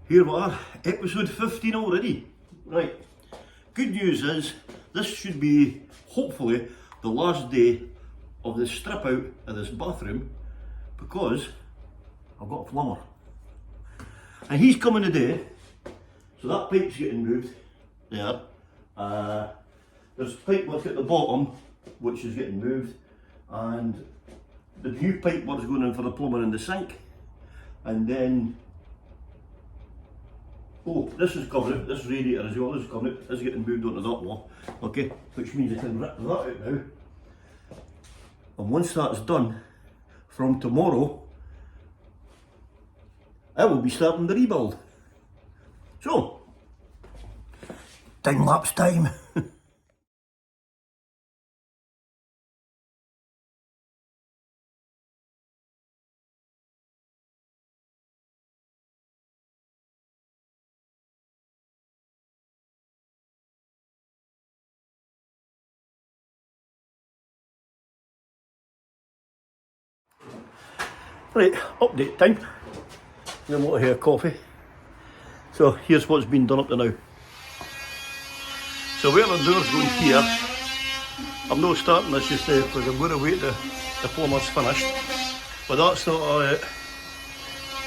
Here we are, episode 15 already. Right, good news is this should be hopefully the last day of the strip out of this bathroom, because I've got a plumber and he's coming today. So that pipe's getting moved there. There's pipe work at the bottom which is getting moved, and the new pipe work's going in for the plumber in the sink, and then this is coming out, this radiator as well, this is coming out, this is getting moved onto that wall, okay, which means I can rip that out now. And once that's done, from tomorrow, I will be starting the rebuild. So, time lapse time. Right, update time. Then want to hear coffee. So here's what's been done up to now. So where the door's going here, I'm not starting this just now because I'm going to wait till the plumber's finished. But that's not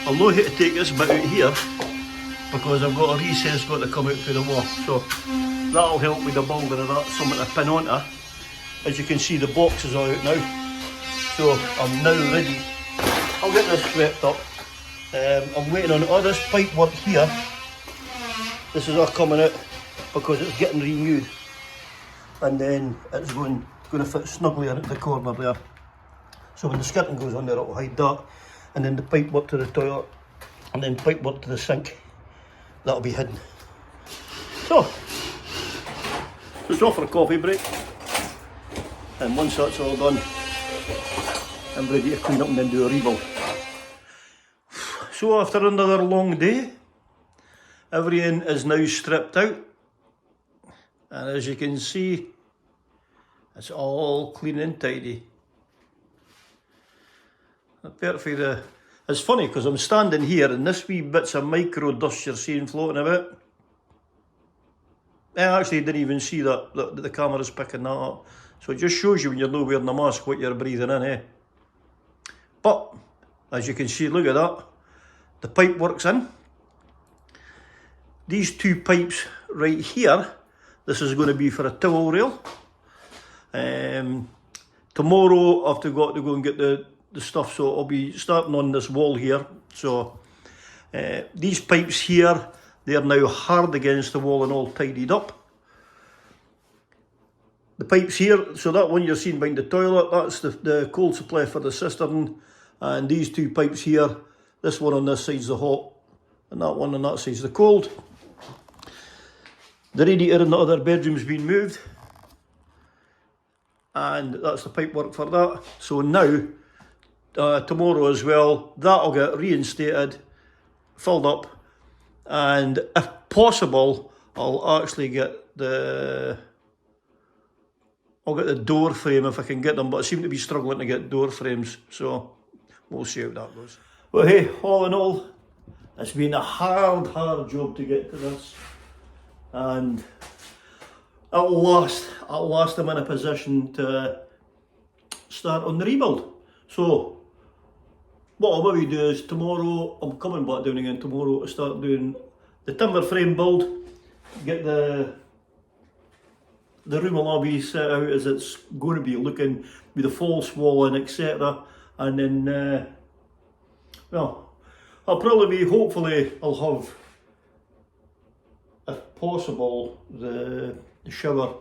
I'll not have to take this bit out here because I've got a recess got to come out through the wall. So that'll help with the building of that, something to pin onto. As you can see, the boxes are out now. So I'm now ready. I'll get this swept up. I'm waiting on all this pipe work here. This is all coming out because it's getting renewed, and then it's going to fit snugly at the corner there. So when the skirting goes on there, it'll hide that, and then the pipe work to the toilet, and then pipe work to the sink, that'll be hidden. So it's off for a coffee break, and once that's all done, I'm ready to clean up and then do a rebuild. So after another long day, everything is now stripped out, and as you can see, it's all clean and tidy. It's funny because I'm standing here and this wee bits of micro dust you're seeing floating about, I actually didn't even see that the camera's picking that up. So it just shows you when you're not wearing a mask what you're breathing in, eh? But as you can see, look at that. The pipe works in. These two pipes right here, this is going to be for a towel rail. Tomorrow I've got to go and get the stuff, so I'll be starting on this wall here. So these pipes here, they are now hard against the wall and all tidied up. The pipes here, so that one you're seeing behind the toilet, that's the cold supply for the cistern. And these two pipes here, this one on this side's the hot, and that one on that side's the cold. The radiator in the other bedroom's been moved, and that's the pipe work for that. So now, tomorrow as well, that'll get reinstated, filled up, and if possible, I'll actually get the door frame if I can get them, but I seem to be struggling to get door frames, so we'll see how that goes. Well, hey, all in all, it's been a hard job to get to this, and at last I'm in a position to start on the rebuild. So what I'll maybe do is tomorrow, I'm coming back down again tomorrow to start doing the timber frame build, get the room will all be set out as it's going to be looking with the false wall and etc. And then, well, I'll probably be, hopefully I'll have, if possible, the shower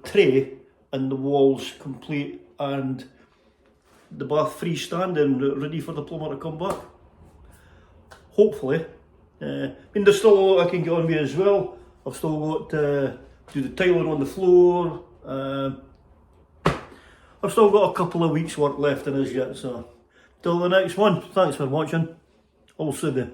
tray and the walls complete and the bath freestanding, ready for the plumber to come back. Hopefully. I mean, there's still a lot I can get on with as well. I've still got to do the tiling on the floor. I've still got a couple of weeks work left in us yet, so till the next one, thanks for watching. All Sudden.